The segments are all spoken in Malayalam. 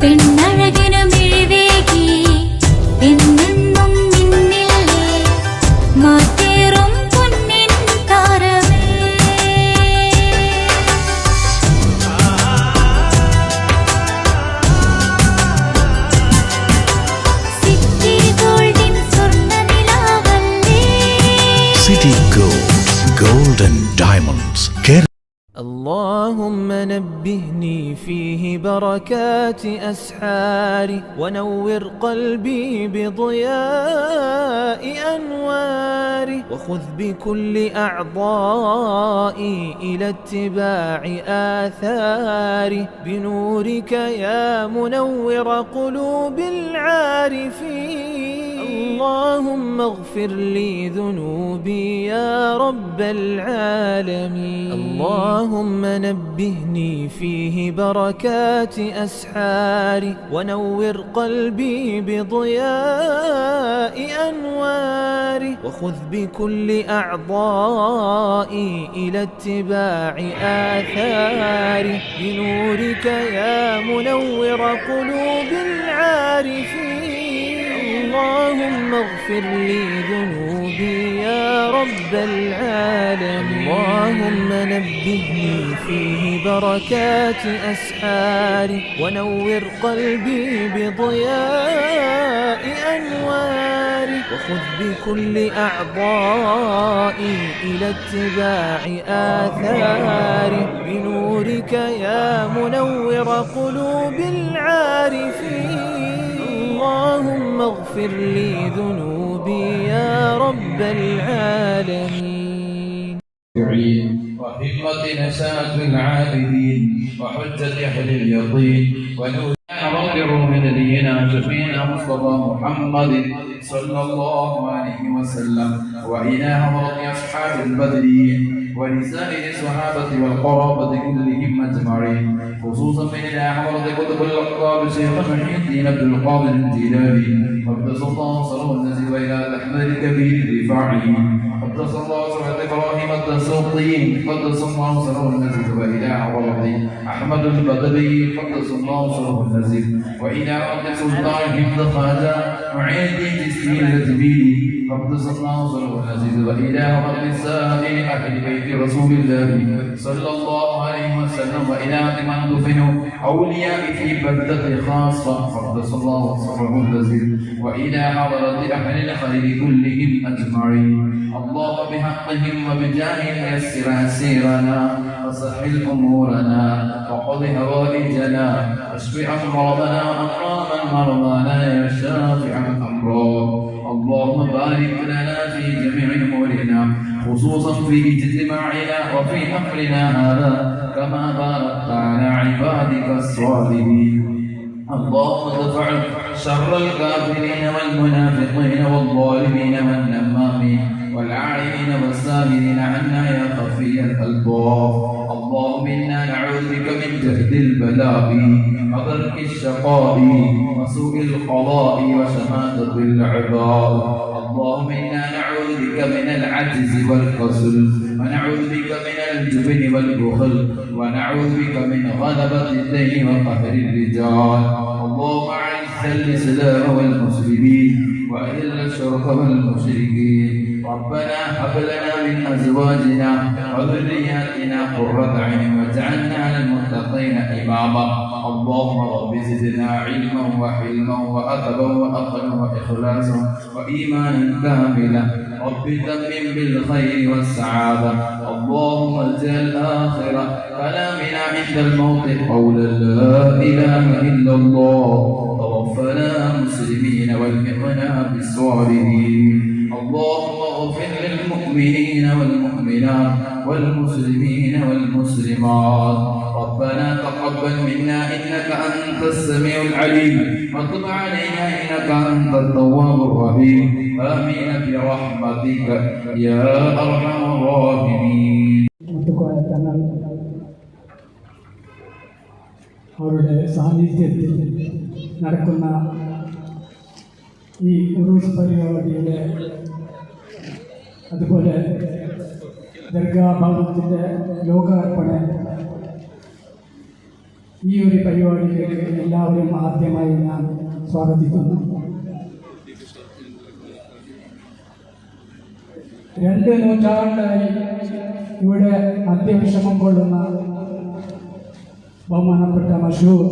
പെണ്ണഴകിനു മിഴിവേകി എന്നെന്നും നിന്നില്ലേ മാറ്റേറും പൊന്നിൻ താരമേ. സിറ്റി ഗോൾഡിൻ സ്വർണ്ണനിലാവല്ലേ. City golden diamonds. اللهم نبهني فيه بركات أسحاري ونور قلبي بضياء أنواري وخذ بكل أعضائي إلى اتباع آثاري بنورك يا منور قلوب العارفين. اللهم اغفر لي ذنوبي يا رب العالمين. اللهم نبهني فيه بركات أسحاري ونور قلبي بضياء أنواري وخذ بكل أعضائي إلى اتباع آثاري بنورك يا منور قلوب العارفين. اللهم اغفر لي ذنوبي يا رب العالمين. اللهم نبهني فيه بركات أسحاري ونور قلبي بضياء أنواري وخذ بكل أعضائي إلى اتباع آثاري بنورك يا منور قلوب العارفين. اللهم اغفر لي ذنوبي يا رب العالمين. وهمة نشاة العابدين وحجة أهل اليقين ونور من نبينا شفينا مصطفى محمد صلى الله عليه وسلم وإلى حضرة أصحاب البدرين ولسائر الصحابة والقرابة كلهم أجمعين خصوصا من إلى حضرة كتب الأقطاب شيخ محي الدين عبد القادر الجيلاني قدس الله سره النزل وإلى الأحمد الكبير الرفاعي قدس الله سره إبراهيم الدسوقي قدس الله سره النزل وإلى حضرة أحمد البدوي قدس الله سره النزل وإلى عبد سلطان حمد خواجة معين الدين تسليم الجبيلي قدس الله سره النزل وإلى حضرة سائر أهل بيت رسول الله صلى الله عليه وسلم وإلى من دفنوا أولياء في بلدة خاصة قدس الله سره النزل وإلى حضرة أهل الخير كلهم أجمعين. الله بحقهم وبجاههم يسر عسيرنا وسهل أمورنا وقض هوائجنا واشف أمراضنا وأمراض مرضانا يا شافع الأمراض. اللهم بارك لنا في جميع أمورنا خصوصا في اجتماعنا وفي أمرنا هذا كما باركت على عبادك الصالحين. اللهم ادفع شر الكافرين والمنافقين والظالمين والنمامين والعائلين والسامرين عنا يا خفي الألطاف. اللهم إنا نعوذ بك من جهد البلاء وضرك الشقاء وسوء القضاء وشماتة الأعداء. اللهم إنا نعوذ بك من العجز والكسل ونعوذ بك من الجبن والبخل ونعوذ بك من غلبة الدين وقهر الرجال. اللهم أعز الإسلام والمسلمين وأذل الشرك والمشركين. ربنا هب لنا من أزواجنا وذرياتنا قرة أعين واجعلنا للمتقين إماما. اللهم رب زدنا علما وحلما وأدبا وأقلا وإخلاصا وإيمانا كاملا. رب تمم بالخير والسعادة. اللهم اجعل آخر كلامنا عند الموت قولا لا إله إلا الله. توفنا مسلمين والحقنا بالصالحين. اللهم اغفر للمؤمنين والمؤمنات والمسلمين والمسلمات. ربنا تقبل منا إنك أنت السميع العليم وتب علينا إنك أنت التواب الرحيم. آمين برحمتك يا أرحم الراحمين. അവരുടെ സാന്നിധ്യത്തിൽ നടക്കുന്ന ഈ ഉറൂസ് പരിപാടിയുടെ അതുപോലെ ദർഗാ ഭവനത്തിൻ്റെ ലോകാർപ്പണ ഈ ഒരു പരിപാടിയിലേക്ക് എല്ലാവരും ആദ്യമായി ഞാൻ സ്വാഗതിക്കുന്നു. 2 നൂറ്റാണ്ടായി ഇവിടെ അന്ത്യവിഷമം കൊള്ളുന്ന ബഹുമാനപ്പെട്ട മഷൂർ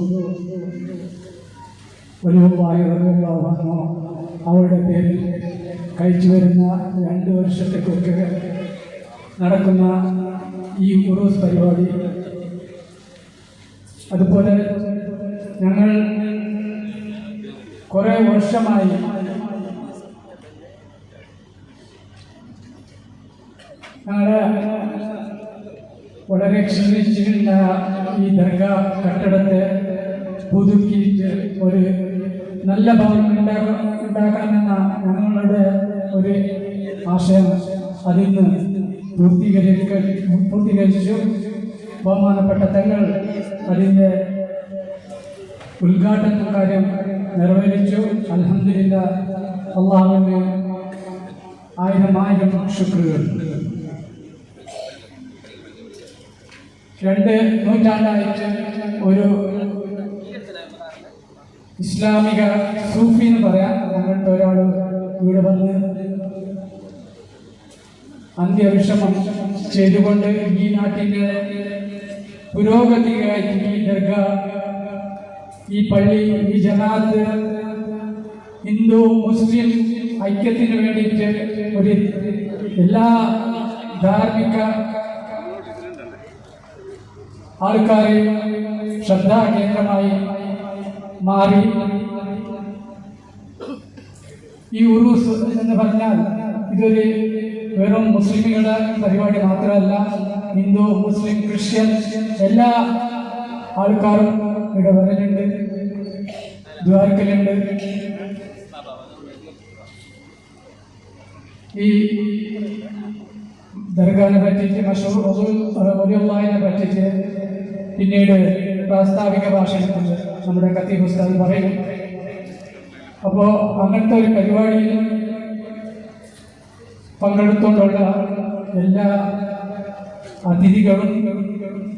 അവരുടെ പേരിൽ കഴിച്ചു വരുന്ന 2 വർഷത്തേക്കൊക്കെ നടക്കുന്ന ഈ ഉറൂസ് പരിപാടി, അതുപോലെ ഞങ്ങൾ കുറേ വർഷമായി ഞങ്ങളുടെ വളരെ ക്ഷീണിച്ചിരുന്ന ഈ ദർഗാ കെട്ടിടത്തെ പുതുക്കിയിട്ട് ഒരു നല്ല ഭവനം ഉണ്ടാക്കണമെന്ന ഞങ്ങളുടെ ഒരു ആശയം അതിന്ന് പൂർത്തീകരിച്ചു. ബഹുമാനപ്പെട്ട തങ്ങൾ അതിൻ്റെ ഉദ്ഘാടന കാര്യം നിർവഹിച്ചു. അൽഹംദുലില്ലാഹ്, അല്ലാഹുവിന് 1000 ശുക്രുകൾ. 2 നൂറ്റാണ്ടായിട്ട് ഒരു ഇസ്ലാമിക സൂഫി എന്ന് പറയാം അങ്ങനത്തെ ഒരാൾ ഇവിടെ വന്ന് അന്ത്യവിഷമം ചെയ്തുകൊണ്ട് ഈ നാട്ടിൻ്റെ പുരോഗതിയായിട്ട് ഈ ദർഗ, ഈ പള്ളി, ഈ ജമാഅത്ത്, ഹിന്ദു മുസ്ലിം ഐക്യത്തിന് വേണ്ടിയിട്ട് ഒരു എല്ലാ ധാർമ്മിക ആൾക്കാരെയും ശ്രദ്ധാകേന്ദ്രമായി മാറി. ഈ ഉറൂസ് എന്ന് പറഞ്ഞാൽ ഇതൊരു വെറും മുസ്ലിമുകളുടെ പരിപാടി മാത്രമല്ല, ഹിന്ദു മുസ്ലിം ക്രിസ്ത്യൻ എല്ലാ ആൾക്കാരും ഇവിടെ വരലുണ്ട്, ദ്വാരക്കലുണ്ട്. ഈ ദർഗാനെ പറ്റിയിട്ട് മഷൂറിനെ പറ്റിയിട്ട് പിന്നീട് പ്രാസ്താവിക ഭാഷണത്തിൽ നമ്മുടെ ഖത്തീബ് ഉസ്താദ് പറയും. അപ്പോൾ അങ്ങനത്തെ ഒരു പരിപാടിയിൽ പങ്കെടുത്തുകൊണ്ടുള്ള എല്ലാ അതിഥികളും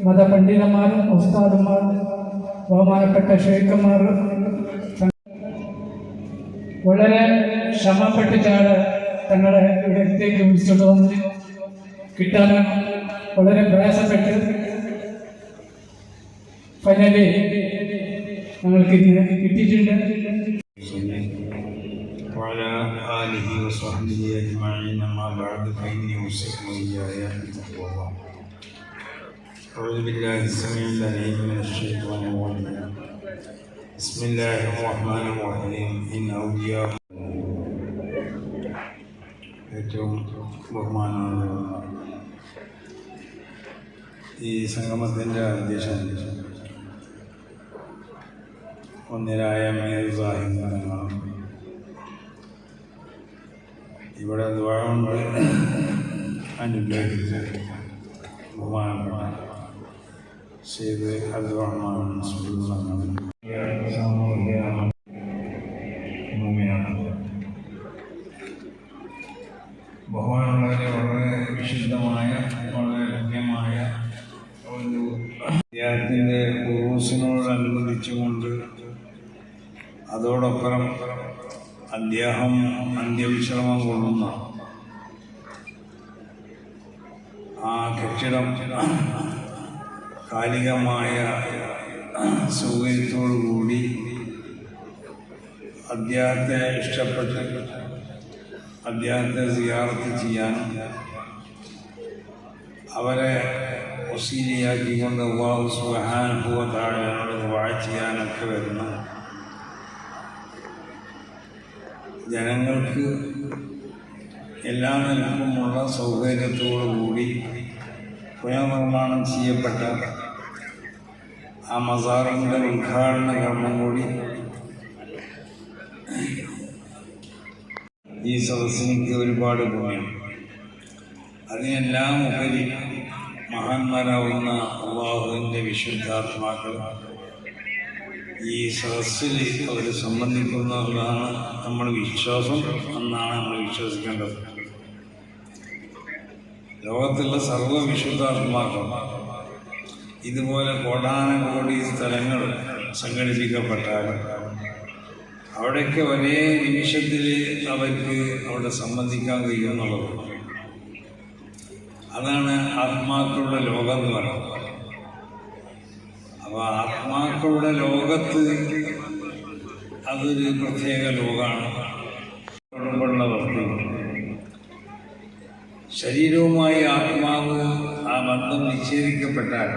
മതപണ്ഡിതന്മാരും ഉസ്താദന്മാർ, ബഹുമാനപ്പെട്ട ഷെയ്ഖന്മാർ വളരെ ശ്രമപ്പെട്ടിട്ടാണ് തങ്ങളെ ഇടത്തേക്ക് വിളിച്ചുകൊണ്ട് വന്ന് കിട്ടാൻ വളരെ പ്രയാസപ്പെട്ട് ഫൈനലി ഞങ്ങൾക്ക് ഇതിന് കിട്ടിയിട്ടുണ്ട്. وعلى آله وصحبه أجمعين. أما بعد فإني أوصيكم وإياي بتقوى الله. أعوذ بالله السميع العليم من الشيطان الرجيم. بسم الله الرحمن الرحيم. إن أولياء ഏറ്റവും ബഹുമാനമുള്ള ഈ സംഗമത്തിൻ്റെ അധ്യക്ഷൻ ഒന്നിരായ മീർ സാഹിബ് ഇവിടെ ദുആ കൊണ്ട് അനുഗ്രഹിച്ച് ബഹുമാനപ്പെട്ട സയ്യിദ് അബ്ദുർ റഹ്മാൻ സാമൂഹ്യ ബഹുമാനമുള്ളവരെ, വളരെ വിശുദ്ധമായ വളരെ രമ്യമായ ഒരു അദ്ദേഹത്തിൻ്റെ ഉറൂസിനോടനുബന്ധിച്ചുകൊണ്ട് അതോടൊപ്പം അദ്ദേഹം അന്ത്യവിശ്രമം കൊള്ളുന്ന ആ കെട്ടിടം കാലികമായ സൗകര്യത്തോടുകൂടി അദ്ദേഹത്തെ ഇഷ്ടപ്പെട്ട് അദ്ദേഹത്തെ സിയാറത്ത് ചെയ്യാനും അവരെ വസീലയാക്കിക്കൊണ്ട് അല്ലാഹു സുബ്ഹാനഹു വ തആലയോട് ദുആ ചെയ്യാനൊക്കെ വരുന്ന ജനങ്ങൾക്ക് എല്ലാ നിലക്കുമുള്ള സൗകര്യത്തോടുകൂടി പുനർനിർമ്മാണം ചെയ്യപ്പെട്ട ആ മസാറിൻ്റെ ഉദ്ഘാടന കർമ്മം കൂടി ഈ സദസ്സിനിക്ക് ഒരുപാട് പുണ്യം. അതിനെല്ലാം ഉപരി മഹാന്മാരാവുന്ന അള്ളാഹുവിൻ്റെ വിശുദ്ധാത്മാക്കൾ ഈ സദസ്സിൽ അവർ സംബന്ധിക്കുന്നതാണ് നമ്മുടെ വിശ്വാസം എന്നാണ് നമ്മൾ വിശ്വസിക്കേണ്ടത്. ലോകത്തുള്ള സർവ്വ വിശുദ്ധാത്മാക്കൾ ഇതുപോലെ കോടാനകോടി സ്ഥലങ്ങൾ സംഘടിപ്പിക്കപ്പെട്ടാലും അവിടെയൊക്കെ ഒരേ നിമിഷത്തിൽ അവർക്ക് അവിടെ സംബന്ധിക്കാൻ കഴിയുമെന്നുള്ളത്. അതാണ് ആത്മാക്കളുടെ ലോകം എന്ന് പറയുന്നത്. അപ്പോൾ ആത്മാക്കളുടെ ലോകത്ത് അതൊരു പ്രത്യേക ലോകമാണ്. ശരീരവുമായി ആത്മാവ് ആ ബന്ധം നിഷേധിക്കപ്പെട്ടാൽ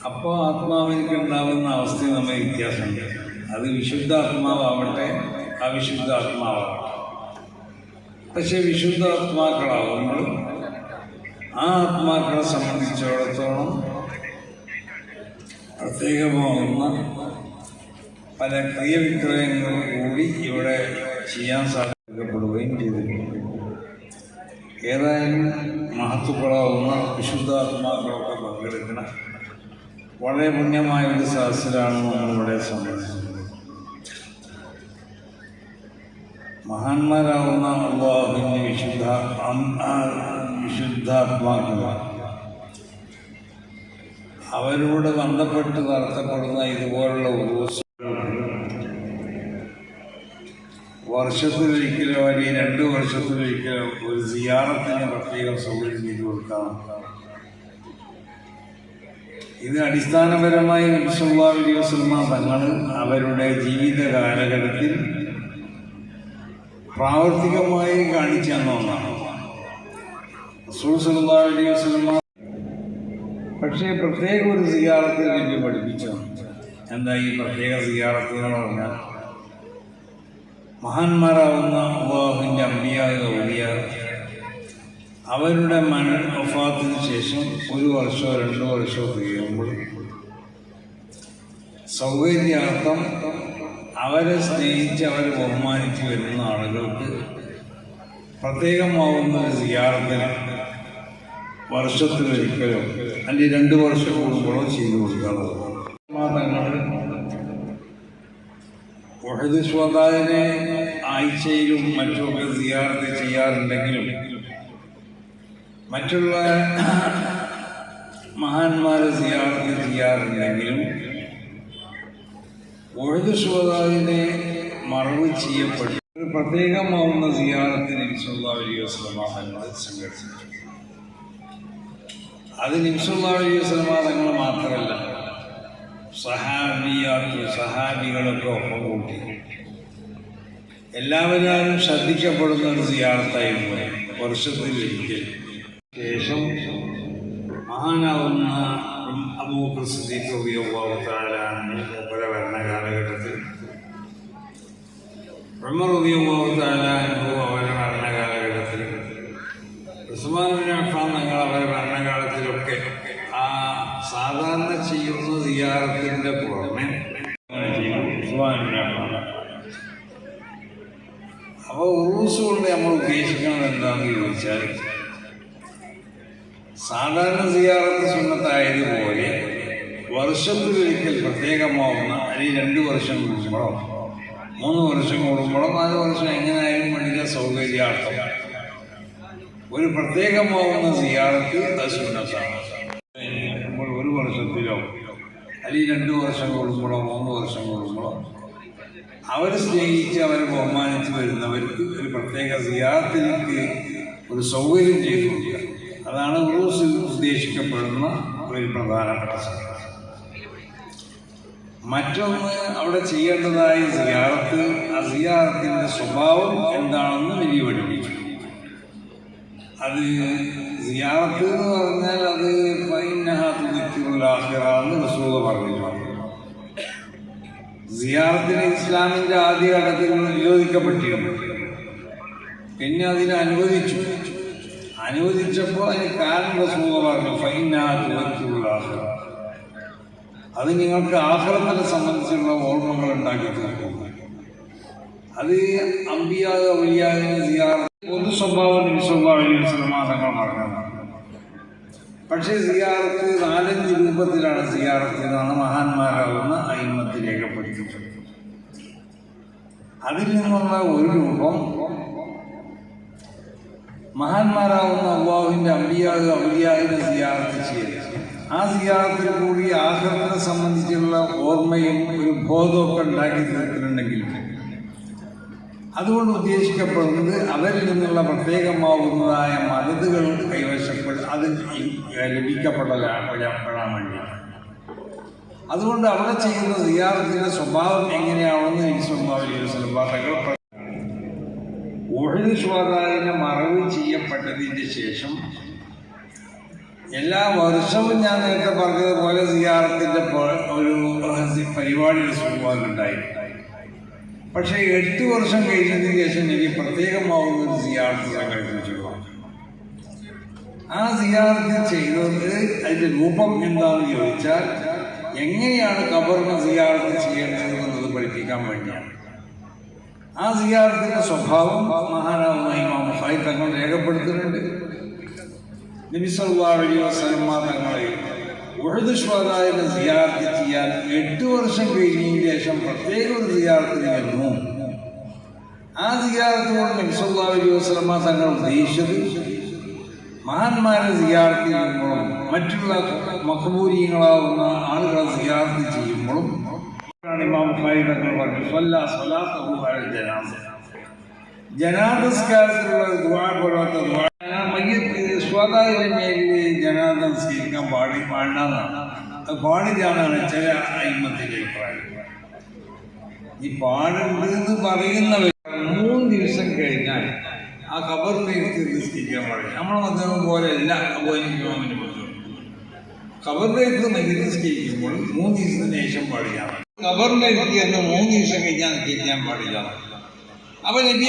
അപ്പോൾ ആത്മാവിലേക്ക് ഉണ്ടാകുന്ന അവസ്ഥയിൽ നമ്മൾ വ്യത്യാസമുണ്ട്. അത് വിശുദ്ധാത്മാവാവട്ടെ അവിശുദ്ധാത്മാവാവട്ടെ. പക്ഷെ വിശുദ്ധാത്മാക്കളാവുമ്പോൾ ആ ആത്മാക്കളെ സംബന്ധിച്ചിടത്തോളം പ്രത്യേകമാവുന്ന പല ക്രിയവിക്രയങ്ങൾ കൂടി ഇവിടെ ചെയ്യാൻ സാധിക്കപ്പെടുകയും ചെയ്തിട്ടുണ്ട്. ഏതായാലും മഹത്വപ്പെടാവുന്ന വിശുദ്ധാത്മാക്കളൊക്കെ പങ്കെടുക്കുന്ന വളരെ പുണ്യമായ ഒരു സദസ്സിലാണ് നമ്മളിവിടെ സംബന്ധിച്ചത്. മഹാന്മാരാവുന്ന അല്ലാഹുവിൻ്റെ വിശുദ്ധാത്മാക്കൾ അവരോട് ബന്ധപ്പെട്ട് നടത്തപ്പെടുന്ന ഇതുപോലുള്ള വർഷത്തിലൊരിക്കലോ അല്ലെങ്കിൽ 2 വർഷത്തിലൊരിക്കലോ ഒരു സിയാറത്തിന് പ്രത്യേകം സൗകര്യം ചെയ്തു കൊടുക്കാം. ഇത് അടിസ്ഥാനപരമായി നബി സല്ലല്ലാഹു അലൈഹി വസല്ലം തങ്ങൾ അവരുടെ ജീവിത കാലഘട്ടത്തിൽ പ്രാവർത്തികമായി കാണിച്ചു തന്ന ഒന്നാണ്. റസൂൽ സല്ലല്ലാഹു അലൈഹി വസല്ലം പക്ഷേ പ്രത്യേക ഒരു സിയാറത്തിൽ നബി പഠിപ്പിച്ചു. എന്താ ഈ പ്രത്യേക സിയാറത്ത് എന്ന് പറഞ്ഞാൽ, മഹാന്മാരാവുന്ന അല്ലാഹുവിൻ്റെ അമ്പിയാ ഔലിയാ അവരുടെ വഫാത്തിന് ശേഷം 1 വർഷമോ 2 വർഷമോ കഴിയുമ്പോൾ സൗകര്യാർത്ഥം അവരെ സ്നേഹിച്ച് അവരെ ബഹുമാനിച്ച് വരുന്ന ആളുകൾക്ക് പ്രത്യേകമാവുന്ന ഒരു സിയാറത്തിന് വർഷത്തിലൊരിക്കലോ അല്ലെങ്കിൽ 2 വർഷം കൂടുമ്പോഴോ ചെയ്തു കൊടുക്കാറുള്ളത്. തങ്ങൾ ഉഹദ് ശുഹദാഇനെ ആഴ്ചയിലും മറ്റുമൊക്കെ സിയാറത്ത് ചെയ്യാറുണ്ടെങ്കിലും മറ്റുള്ള മഹാന്മാരെ സിയാറത്ത് ചെയ്യാറുണ്ടെങ്കിലും ഉഹദ് ശുഹദാഇനെ മറവ് ചെയ്യപ്പെട്ടു ഒരു പ്രത്യേകമാവുന്ന സിയാറത്ത് നബി സല്ലല്ലാഹു അലൈഹി വസല്ലം തങ്ങൾ സംഘടിപ്പിച്ചു. അത് നബി സല്ലല്ലാഹു അലൈഹി വസല്ലം തങ്ങൾ മാത്രമല്ല, സഹാബികളൊക്കെ ഒപ്പം കൂട്ടി എല്ലാവരും ശ്രദ്ധിക്കപ്പെടുന്ന ഒരു സിയാറത്തായിരുന്നു. വർഷത്തിലൊരിക്കൽ ശേഷം മഹാനാവുന്ന അബൂബക്കർ സിദ്ദീഖ് റളിയല്ലാഹു തആല അൻഹു ഭരണ കാലഘട്ടത്തിൽ, ഉമർ റളിയല്ലാഹു തആല അൻഹു അവരുടെ ഭരണ കാലഘട്ടത്തിൽ, ഉസ്മാൻ ഇബ്നു അഫ്ഫാൻ തങ്ങൾ അവരുടെ ഭരണകാലത്തിലൊക്കെ ആ സാധാരണ ചെയ്യുന്ന സിയാറത്തിൻ്റെ പുറമെ ഉസ്മാൻ ഇബ്നു അഫ്ഫാൻ. അപ്പോൾ ഉറൂസ് കൊണ്ട് നമ്മൾ ഉദ്ദേശിക്കുന്നത് എന്താണെന്ന് ചോദിച്ചാൽ, സാധാരണ സിയാറത്ത് സുന്നത്തായതുപോലെ വർഷത്തിലൊരിക്കൽ പ്രത്യേകമാവുന്ന അല്ലെങ്കിൽ 2 വർഷം കൂടുമ്പോഴോ 3 വർഷം കൂടുമ്പോഴോ 4 വർഷം എങ്ങനെയായാലും വേണ്ടിയ സൗകര്യാർത്ഥം ഒരു പ്രത്യേകമാവുന്ന സിയാറത്ത് അത് സുന്നത്താണ്. അപ്പോൾ 1 വർഷത്തിലോ അല്ലെങ്കിൽ 2 വർഷം കൂടുമ്പോഴോ 3 വർഷം കൂടുമ്പോഴോ അവരെ സ്നേഹിച്ച് അവരെ ബഹുമാനിച്ച് വരുന്നവർക്ക് ഒരു പ്രത്യേക സിയാറത്തിലേക്ക് ഒരു സൗകര്യം ചെയ്തു കൊടുക്കുക. അതാണ് ഉറൂസിൽ ഉദ്ദേശിക്കപ്പെടുന്ന ഒരു പ്രധാനപ്പെട്ട സംഗതി. മറ്റൊന്ന് അവിടെ ചെയ്യേണ്ടതായ സിയാറത്ത്, ആ സിയാറത്തിൻ്റെ സ്വഭാവം എന്താണെന്ന് വലിയ പഠിപ്പിച്ചു. അത് സിയാറത്ത് എന്ന് പറഞ്ഞാൽ അത് ഫൈനഹാത്തുൽ റസൂൽ പറഞ്ഞിട്ടുണ്ട്. സിയാറത്തിന് ഇസ്ലാമിൻ്റെ ആദ്യഘട്ടത്തിൽ നിരോധിക്കപ്പെട്ടിരുന്നു. പിന്നെ അതിനെ അനുവദിച്ചപ്പോൾ അതിന് കാരണം റസൂൽ പറഞ്ഞു ഫൈനഹാത്തുൽ ആഖിറ, അത് നിങ്ങൾക്ക് ആഖിറത്തിനെ സംബന്ധിച്ചുള്ള ഓർമ്മകൾ ഉണ്ടാക്കി തീർക്കും. അത് അംബിയാ ഔലിയാവിനെ സിയാറത്ത് പൊതു സ്വഭാവം നബി സല്ലല്ലാഹു അലൈഹി വസല്ലം തങ്ങൾ പറഞ്ഞത്. പക്ഷേ സിയാറത്ത് 4-5 രൂപത്തിലാണ് സിയാറത്ത് എന്നാണ് മഹാന്മാരാകുന്ന അയിമ്മത്ത് രേഖപ്പെടുത്തിയിട്ടുള്ളത്. അതിൽ നിന്നുള്ള ഒരു രൂപം മഹാന്മാരാകുന്ന അല്ലാഹുവിൻ്റെ അംബിയാ ഔലിയാവിനെ സിയാറത്ത് ചെയ്യുക. ആ സിയാറത്തിൽ കൂടി ആഖിറത്തിനെ സംബന്ധിച്ചുള്ള ഓർമ്മയും ഒരു ബോധമൊക്കെ ഉണ്ടാക്കി തീർക്കുന്നുണ്ടെങ്കിൽ അതുകൊണ്ട് ഉദ്ദേശിക്കപ്പെടുന്നത് അവരിൽ നിന്നുള്ള പ്രത്യേകമാവുന്നതായ മദതുകൾ അത് ലഭിക്കപ്പെടാൻ വേണ്ടിയാണ്. അതുകൊണ്ട് അവിടെ ചെയ്യുന്ന സിയാറത്തിന്റെ സ്വഭാവം എങ്ങനെയാണെന്ന് നബി സല്ലല്ലാഹു അലൈഹി വസല്ലം തങ്ങൾ ഉഹദ് ശുഹദാഇനെ മറവ് ചെയ്യപ്പെട്ടതിന്റെ ശേഷം എല്ലാ വർഷവും ഞാൻ നേരത്തെ പറഞ്ഞതുപോലെ സിയാറത്തിന്റെ ഒരു പരിപാടിയുടെ സ്വഭാവം ഉണ്ടായിരുന്നു. പക്ഷേ 8 വർഷം കഴിഞ്ഞതിന് ശേഷം എനിക്ക് പ്രത്യേകമാവുന്ന ഒരു സിയാറത്ത് സംഘടിപ്പിച്ചു. ആ സിയാറത്ത് ചെയ്തത് അതിന്റെ രൂപം എന്താണെന്ന് ചോദിച്ചാൽ എങ്ങനെയാണ് ഖബറിനെ സിയാറത്ത് ചെയ്യേണ്ടത് എന്നത് പഠിപ്പിക്കാൻ വേണ്ടിയാണ്. ആ സിയാറത്തിന്റെ സ്വഭാവം മഹാനാവുന്ന ഇമാം ബുഖാരി തങ്ങൾ രേഖപ്പെടുത്തുന്നുണ്ട്. നബി സല്ലല്ലാഹു അലൈഹി വസല്ലം തങ്ങളെ ഉഹദ് ശുഹദാഇനെ സിയാറത്ത് ചെയ്യാൻ 8 വർഷം കഴിഞ്ഞതിന് ശേഷം പ്രത്യേക ഒരു സിയാറത്തിന് വരുന്നു. ആ സിയാറത്ത് കൊണ്ട് നബി സല്ലല്ലാഹു അലൈഹി വസല്ലം തങ്ങൾ ഉദ്ദേശിച്ചത് മഹാന്മാരെ സിയാറത്ത് ചെയ്യുമ്പോഴും മറ്റുള്ള മഖബൂരീങ്ങളാവുന്ന ആളുകളെ സിയാറത്ത് ചെയ്യുമ്പോഴും ഇമാം ബുഖാരി തങ്ങൾ പറഞ്ഞു സ്വലാത്തഹു അലൽ ജനാസ, ജനാസസ്കാരത്തിലുള്ള ദുആ പോലത്തെ ദുആ സ്വതായിലെ മേലിൽ ജനാസ നിസ്കരിക്കാൻ പാടില്ലെന്നാണ്. അത് പാടില്ലാന്നാണ് ചില അയിമ്മത്തിന്റെ അഭിപ്രായം. ഈ പാടുണ്ട് എന്ന് പറയുന്നവർ 3 ദിവസം കഴിഞ്ഞാൽ ആ ഖബറിലേക്ക് നിസ്കരിക്കാൻ പാടില്ല. നമ്മളെ മതം പോലെയല്ല അബൂഹനീഫിന്റെ മതം. ഖബറിലേക്ക് നിസ്കരിക്കുമ്പോൾ 3 ദിവസത്തിന് ശേഷം പാടില്ല. ഖബറിലേക്ക് എന്ന് 3 ദിവസം കഴിഞ്ഞാൽ നിസ്കരിക്കാൻ പാടില്ല. അപ്പൊ നബി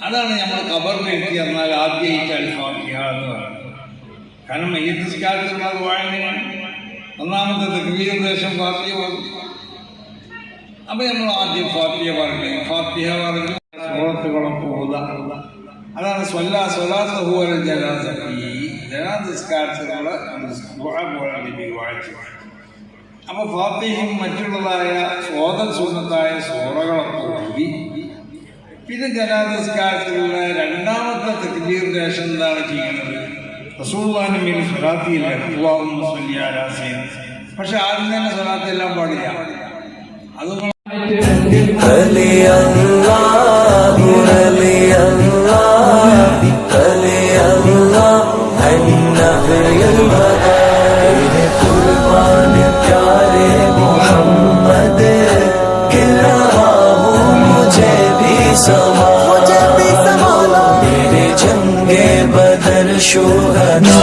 അതാണ് നമ്മൾ ഖബറിലേക്ക് എന്നാൽ ആദ്യമായിട്ട് അൽഫാത്തിഹ എന്ന് പറയുന്നത്. കാരണം മയ്യിത്ത് നിസ്കാരത്തിലുള്ള ദുആയാണ്. ഒന്നാമത്തെ തക്ബീറിന് ശേഷം ഫാത്തിഹ പറഞ്ഞു. അപ്പൊ നമ്മൾ ആദ്യം ഫാത്തിഹ പറഞ്ഞു സൂറത്തുകളും ഓതുക. അതാണ് സ്വലാത്തഹു അലൽ ജനാസ. ഈ ജനാസ നിസ്കാരത്തിലുള്ള ദുആ പോലെ നബി വായിച്ചു. അപ്പൊ ഫാത്തിഹയും മറ്റുള്ളതായ സുന്നത്തായ സൂറകളൊക്കെ ഓതി പിന്നെ ജനാസ നിസ്കാരത്തിലുള്ള 2ാമത്തെ തക്ബീറിന് ശേഷം എന്താണ് ചെയ്യുന്നത്? റസൂലുള്ളാഹിന്റെ മേൽ സ്വലാത്തില്ല, അല്ലാഹുമ്മ സ്വല്ലി അലാ സയ്യിദിന. പക്ഷെ ആദ്യം തന്നെ സ്വലാത്ത് എല്ലാം പാടില്ല. അതുകൊണ്ട് मेरे जंगे बदर शुहदा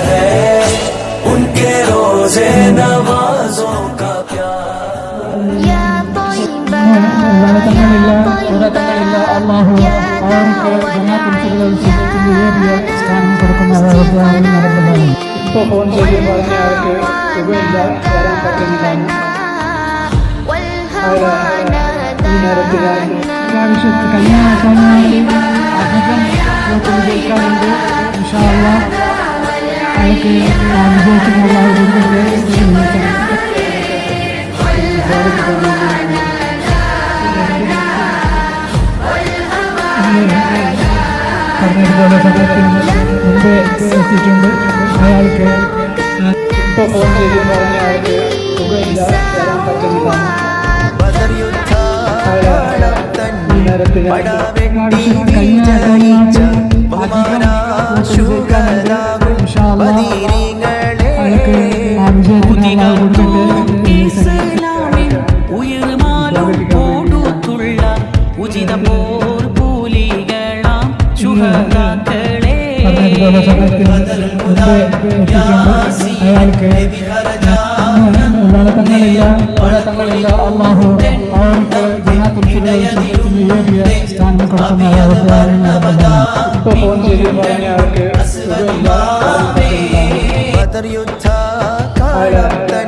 है उनके रोजे नवाजों का प्यार या तोइबा അള്ളാഹു അവർക്ക് സ്ഥാനം കൊടുക്കുന്നവർ. ഇപ്പോൾ ഫോൺ ചെയ്ത് പറഞ്ഞ അവർക്ക് സുഖമില്ല, വരാൻ പറ്റുന്നില്ല. ഈ നേരത്തിൽ പ്രാവശ്യത്തിൽ കല്യാണക്കാരനായി അധികം വിജയിക്കാറുണ്ട്. ഇൻഷാ അല്ലാഹ് അവർക്ക് വിജയിച്ചിട്ടുള്ള പറഞ്ഞതുപോലെ സമയത്തിന് മുമ്പേ എത്തിയിട്ടുണ്ട്. അയാൾക്ക് ഇപ്പോൾ ഫോൺ ചെയ്ത് പറഞ്ഞ അയാൾക്ക് സുഖമില്ല, വരാൻ പറ്റുന്നില്ല. ഈ നേരത്തിൽ അയാൾക്ക് തങ്ങളില്ല. അള്ളാഹു അവർക്ക് ഏറിയ സ്ഥാനം കൊടുക്കുന്ന. ഇപ്പോൾ ഫോൺ ചെയ്ത് പറഞ്ഞ അവർക്ക് സുഖമില്ല, മുമ്പേ എത്തിയിട്ടുണ്ട്. അയാൾക്ക്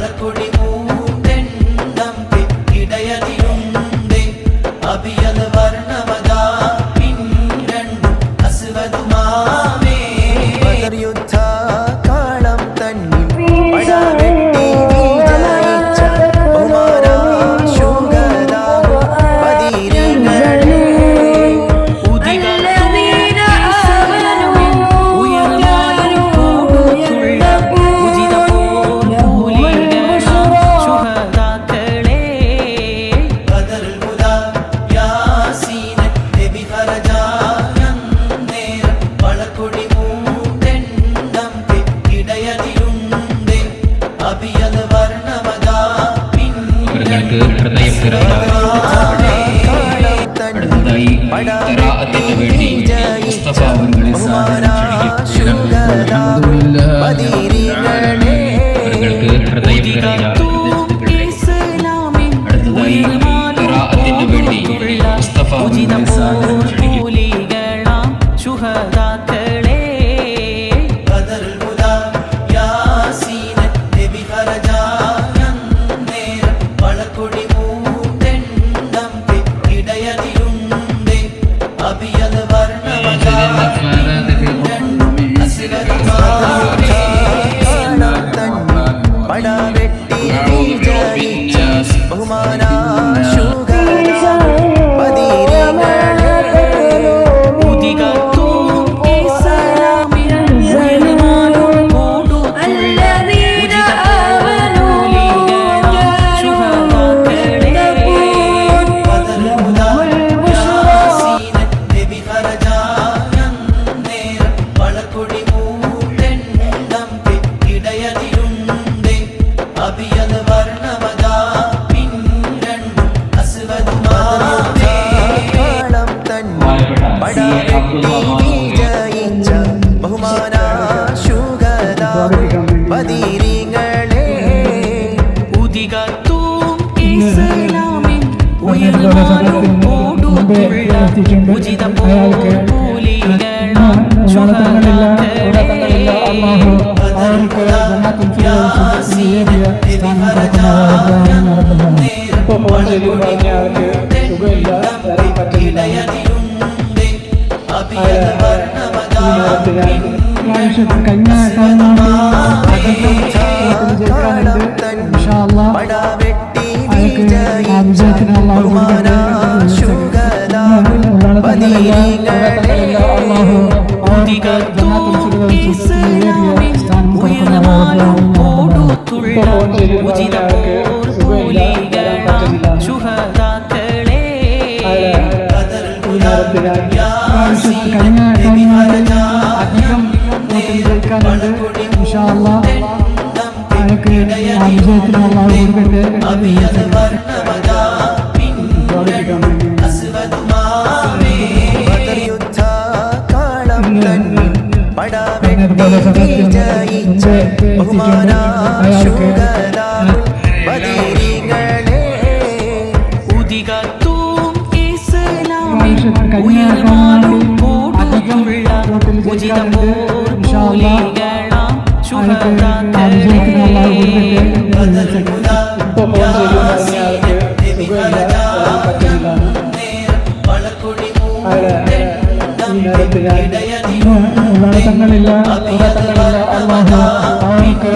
വളക്കൊടി മൂണ്ടെണ്ണം ഇടയതിലുണ്ട് അഭിയത് വർണ്ണമതാ പിൻരണ്ടും അസ്വദുമാമേ യുദ്ധ കാളം തന്നിൽ പടവെട്ടി വിജയിച്ച ബഹുമാന ശുഗദാ ബദീരികളെ തങ്ങളില്ല അള്ളാഹു അവർക്ക്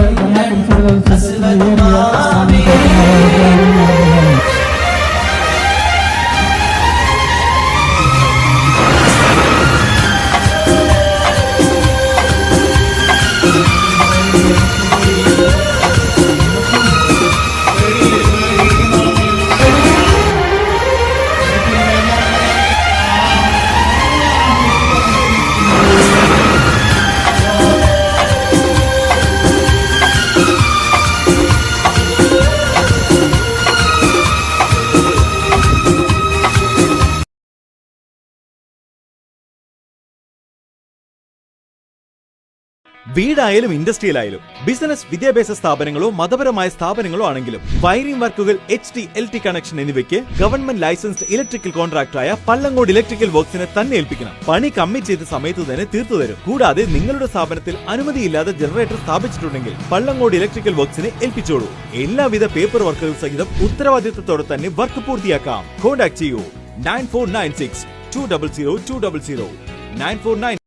വീടായാലും ഇൻഡസ്ട്രിയലായാലും ബിസിനസ്, വിദ്യാഭ്യാസ സ്ഥാപനങ്ങളോ മതപരമായ സ്ഥാപനങ്ങളോ ആണെങ്കിലും വയറിംഗ് വർക്കുകൾ, HT, LT കണക്ഷൻ എന്നിവയ്ക്ക് ഗവൺമെന്റ് ലൈസൻസ്ഡ് ഇലക്ട്രിക്കൽ കോൺട്രാക്ടറായ പള്ളങ്ങോട് ഇലക്ട്രിക്കൽ വർക്ക്സിനെ തന്നെ ഏൽപ്പിക്കണം. പണി കമ്മിറ്റ് ചെയ്ത സമയത്ത് തന്നെ തീർത്തു തരും. കൂടാതെ നിങ്ങളുടെ സ്ഥാപനത്തിൽ അനുമതിയില്ലാതെ ജനറേറ്റർ സ്ഥാപിച്ചിട്ടുണ്ടെങ്കിൽ പള്ളങ്ങോട് ഇലക്ട്രിക്കൽ വർക്ക്സിനെ ഏൽപ്പിച്ചോളൂ. എല്ലാവിധ പേപ്പർ വർക്കുകൾ സഹിതം ഉത്തരവാദിത്തത്തോടെ തന്നെ വർക്ക് പൂർത്തിയാക്കാം. കോൺടാക്ട് ചെയ്യൂ 9496 200 200 9496